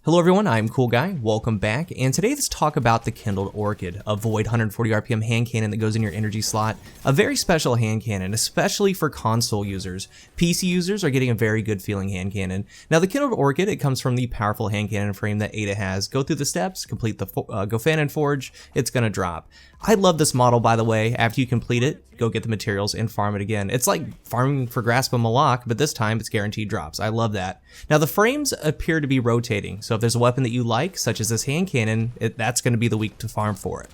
Hello everyone, I'm CoolGuy, welcome back, and today let's talk about the Kindled Orchid, a void 140 RPM hand cannon that goes in your energy slot. A very special hand cannon, especially for console users. PC users are getting a very good feeling hand cannon. Now the Kindled Orchid, it comes from the powerful hand cannon frame that Ada has. Go through the steps, complete the Gofannon forge, it's gonna drop. I love this model, by the way. After you complete it, go get the materials and farm it again. It's like farming for Grasp of Malak, but this time it's guaranteed drops. I love that. Now the frames appear to be rotating, so if there's a weapon that you like, such as this hand cannon, that's going to be the week to farm for it.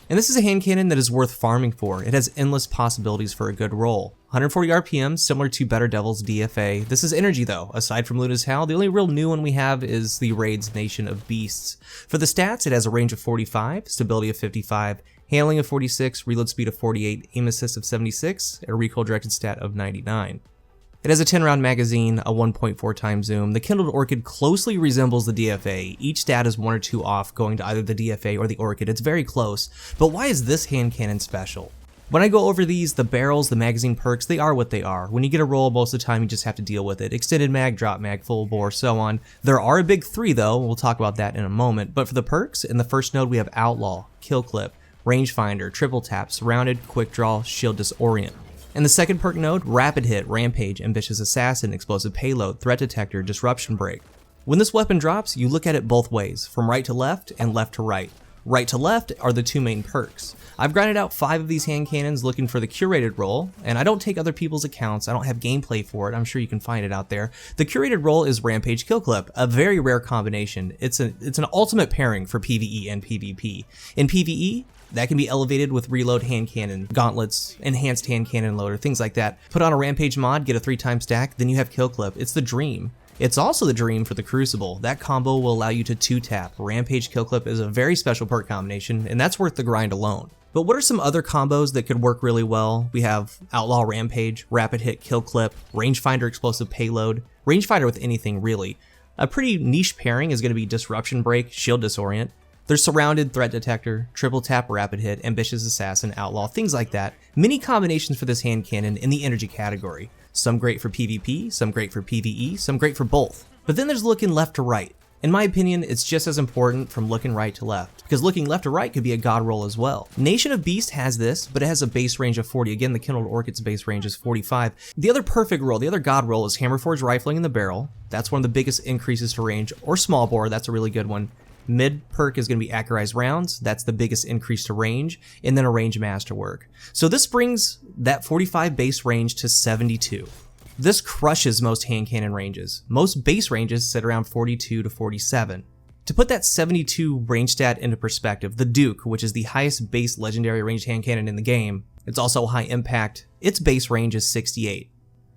And this is a hand cannon that is worth farming for. It has endless possibilities for a good roll. 140 RPM, similar to Better Devil's DFA. This is energy though. Aside from Luna's Howl, the only real new one we have is the Raid's Nation of Beasts. For the stats, it has a range of 45, stability of 55, handling of 46, reload speed of 48, aim assist of 76, and a recoil directed stat of 99. It has a 10-round magazine, a 1.4 times zoom. The Kindled Orchid closely resembles the DFA. Each stat is 1 or 2 off, going to either the DFA or the Orchid. It's very close. But why is this hand cannon special? When I go over these, the barrels, the magazine perks, they are what they are. When you get a roll, most of the time you just have to deal with it. Extended mag, drop mag, full bore, so on. There are a big 3 though, we'll talk about that in a moment. But for the perks, in the first node we have Outlaw, Kill Clip, Rangefinder, Triple Tap, Surrounded, Quick Draw, Shield Disorient. In the second perk node, Rapid Hit, Rampage, Ambitious Assassin, Explosive Payload, Threat Detector, Disruption Break. When this weapon drops, you look at it both ways, from right to left and left to right. Right to left are the 2 main perks. I've grinded out 5 of these hand cannons looking for the curated roll, and I don't take other people's accounts, I don't have gameplay for it, I'm sure you can find it out there. The curated roll is Rampage Kill Clip, a very rare combination. It's an ultimate pairing for PvE and PvP. In PvE, that can be elevated with reload hand cannon, gauntlets, enhanced hand cannon loader, things like that. Put on a Rampage mod, get a 3-time stack, then you have Kill Clip. It's the dream. It's also the dream for the Crucible. That combo will allow you to 2-tap. Rampage Kill Clip is a very special perk combination, and that's worth the grind alone. But what are some other combos that could work really well? We have Outlaw Rampage, Rapid Hit Kill Clip, Rangefinder Explosive Payload, Rangefinder with anything really. A pretty niche pairing is going to be Disruption Break, Shield Disorient. There's Surrounded, Threat Detector, Triple Tap, Rapid Hit, Ambitious Assassin, Outlaw, things like that. Many combinations for this hand cannon in the energy category. Some great for PvP, some great for PvE, some great for both. But then there's looking left to right. In my opinion, it's just as important from looking right to left, because looking left to right could be a god roll as well. Nation of Beast has this, but it has a base range of 40. Again, the Kindled Orchid's base range is 45. The other perfect roll, the other god roll, is Hammerforge Rifling in the barrel. That's one of the biggest increases to range, or Small Bore, that's a really good one. Mid perk is going to be Accurized Rounds, that's the biggest increase to range, and then a Range Masterwork. So this brings that 45 base range to 72. This crushes most hand cannon ranges. Most base ranges sit around 42 to 47. To put that 72 range stat into perspective, the Duke, which is the highest base legendary ranged hand cannon in the game, it's also high impact, its base range is 68.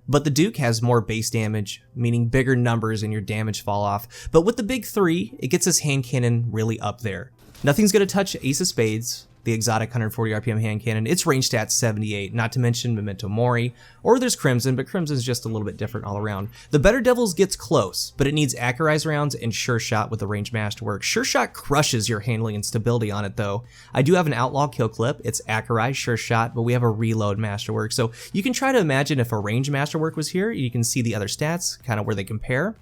But the Duke has more base damage, meaning bigger numbers in your damage fall off. But with the big 3, it gets this hand cannon really up there. Nothing's gonna touch Ace of Spades, the exotic 140 RPM hand cannon. Its range stats 78, not to mention Memento Mori, or there's Crimson, but Crimson's just a little bit different all around. The Better Devils gets close, but it needs Accurized Rounds and Sure Shot with the Range Masterwork. Sure Shot crushes your handling and stability on it though. I do have an Outlaw Kill Clip, it's Accurized, Sure Shot, but we have a Reload Masterwork. So you can try to imagine if a Range Masterwork was here, you can see the other stats, kind of where they compare.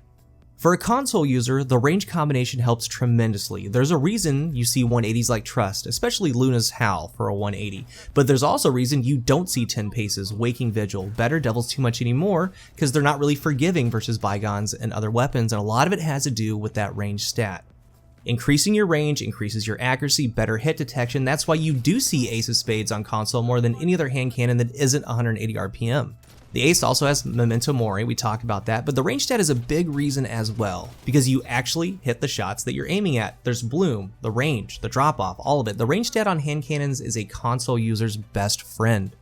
For a console user, the range combination helps tremendously. There's a reason you see 180s like Trust, especially Luna's Howl for a 180. But there's also a reason you don't see 10 paces, Waking Vigil, Better Devils too much anymore, because they're not really forgiving versus Bygones and other weapons, and a lot of it has to do with that range stat. Increasing your range increases your accuracy, better hit detection. That's why you do see Ace of Spades on console more than any other hand cannon that isn't 180 RPM. The Ace also has Memento Mori, we talked about that, but the range stat is a big reason as well, because you actually hit the shots that you're aiming at. There's bloom, the range, the drop off, all of it. The range stat on hand cannons is a console user's best friend.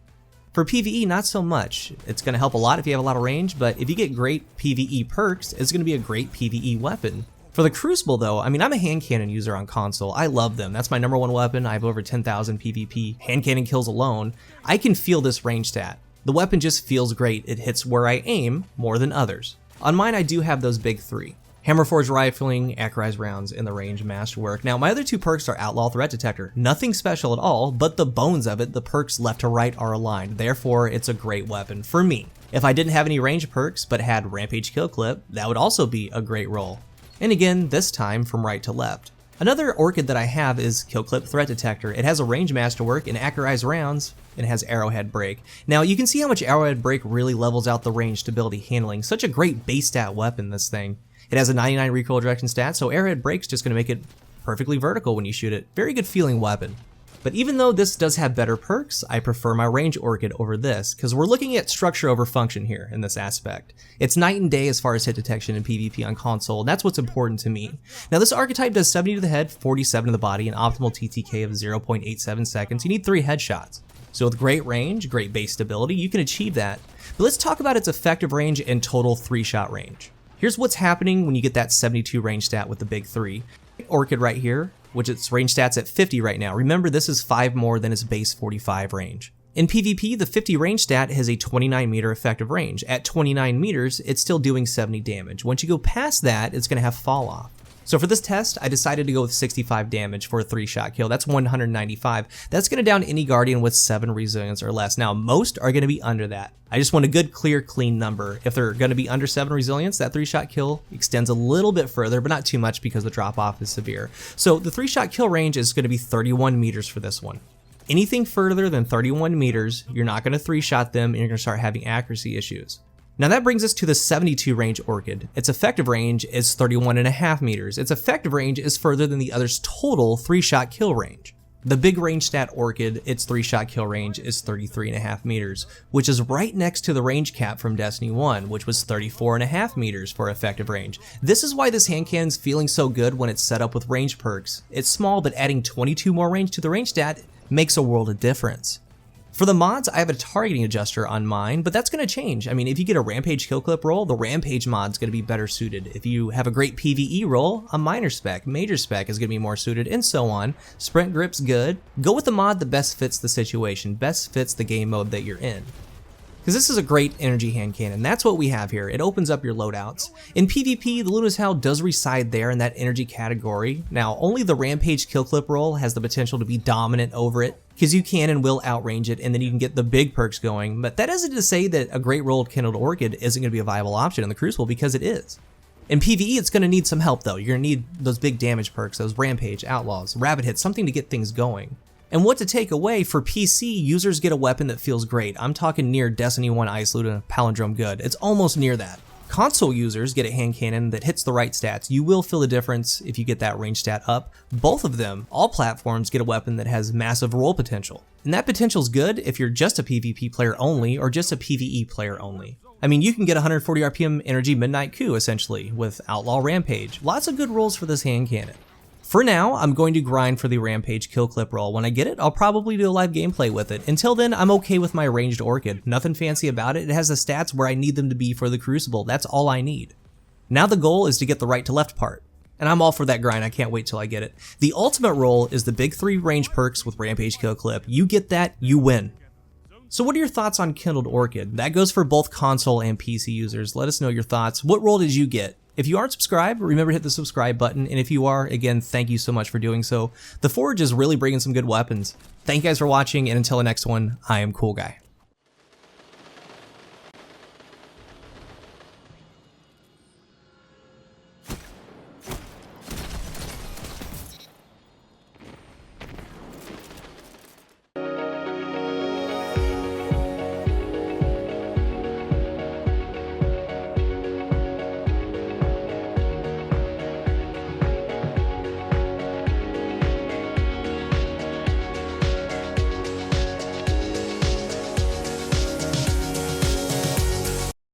For PvE, not so much. It's going to help a lot if you have a lot of range, but if you get great PvE perks, it's going to be a great PvE weapon. For the Crucible though, I mean, I'm a hand cannon user on console. I love them. That's my #1 weapon. I have over 10,000 PvP hand cannon kills alone. I can feel this range stat. The weapon just feels great. It hits where I aim more than others. On mine, I do have those big 3. Hammerforge Rifling, Accurized Rounds, and the Range Masterwork. Now, my other 2 perks are Outlaw Threat Detector. Nothing special at all, but the bones of it, the perks left to right, are aligned. Therefore, it's a great weapon for me. If I didn't have any range perks, but had Rampage Kill Clip, that would also be a great roll. And again, this time from right to left. Another Orchid that I have is Kill Clip Threat Detector. It has a range masterwork and accurized rounds, and it has arrowhead break. Now you can see how much arrowhead break really levels out the range stability handling. Such a great base stat weapon, this thing. It has a 99 recoil direction stat, so arrowhead break's just going to make it perfectly vertical when you shoot it. Very good feeling weapon. But even though this does have better perks, I prefer my range Orchid over this, because we're looking at structure over function here in this aspect. It's night and day as far as hit detection in PvP on console, and that's what's important to me. Now this archetype does 70 to the head, 47 to the body, an optimal TTK of 0.87 seconds. You need 3 headshots. So with great range, great base stability, you can achieve that. But let's talk about its effective range and total 3-shot range. Here's what's happening when you get that 72 range stat with the big 3. Orchid right here, which its range stats at 50 right now. Remember, this is 5 more than its base 45 range. In PvP, the 50 range stat has a 29 meter effective range. At 29 meters, it's still doing 70 damage. Once you go past that, it's going to have fall off. So for this test, I decided to go with 65 damage for a 3-shot kill. That's 195. That's going to down any Guardian with 7 resilience or less. Now, most are going to be under that. I just want a good, clear, clean number. If they're going to be under 7 resilience, that 3-shot kill extends a little bit further, but not too much because the drop-off is severe. So the 3-shot kill range is going to be 31 meters for this one. Anything further than 31 meters, you're not going to 3-shot them, and you're going to start having accuracy issues. Now that brings us to the 72 range Orchid. Its effective range is 31.5 meters. Its effective range is further than the other's total 3-shot kill range. The big range stat Orchid, its 3-shot kill range is 33.5 meters, which is right next to the range cap from Destiny 1, which was 34.5 meters for effective range. This is why this hand cannon's feeling so good when it's set up with range perks. It's small, but adding 22 more range to the range stat makes a world of difference. For the mods, I have a targeting adjuster on mine, but that's going to change. I mean, if you get a Rampage kill clip roll, the Rampage mod's going to be better suited. If you have a great PvE roll, a minor spec, major spec is going to be more suited, and so on. Sprint grip's good. Go with the mod that best fits the situation, best fits the game mode that you're in. Because this is a great energy hand cannon. That's what we have here. It opens up your loadouts. In PvP, the Luna's Hell does reside there in that energy category. Now, only the Rampage kill clip roll has the potential to be dominant over it, because you can and will outrange it, and then you can get the big perks going. But that isn't to say that a great rolled Kindled Orchid isn't going to be a viable option in the Crucible, because it is. In PvE, it's going to need some help though. You're going to need those big damage perks, those Rampage, Outlaws, Rabbit Hits, something to get things going. And what to take away, for PC, users get a weapon that feels great. I'm talking near Destiny 1 Ice Loot and Palindrome good. It's almost near that. Console users get a hand cannon that hits the right stats. You will feel the difference if you get that range stat up. Both of them, all platforms, get a weapon that has massive roll potential. And that potential's good if you're just a PvP player only or just a PvE player only. I mean, you can get 140 RPM energy Midnight Coup, essentially, with Outlaw Rampage. Lots of good rolls for this hand cannon. For now, I'm going to grind for the Rampage kill clip roll. When I get it, I'll probably do a live gameplay with it. Until then, I'm okay with my ranged Orchid. Nothing fancy about it. It has the stats where I need them to be for the Crucible. That's all I need. Now the goal is to get the right to left part. And I'm all for that grind. I can't wait till I get it. The ultimate roll is the big 3 range perks with Rampage kill clip. You get that, you win. So what are your thoughts on Kindled Orchid? That goes for both console and PC users. Let us know your thoughts. What roll did you get? If you aren't subscribed, remember to hit the subscribe button, and if you are, again, thank you so much for doing so. The Forge is really bringing some good weapons. Thank you guys for watching, and until the next one, I am CoolGuy.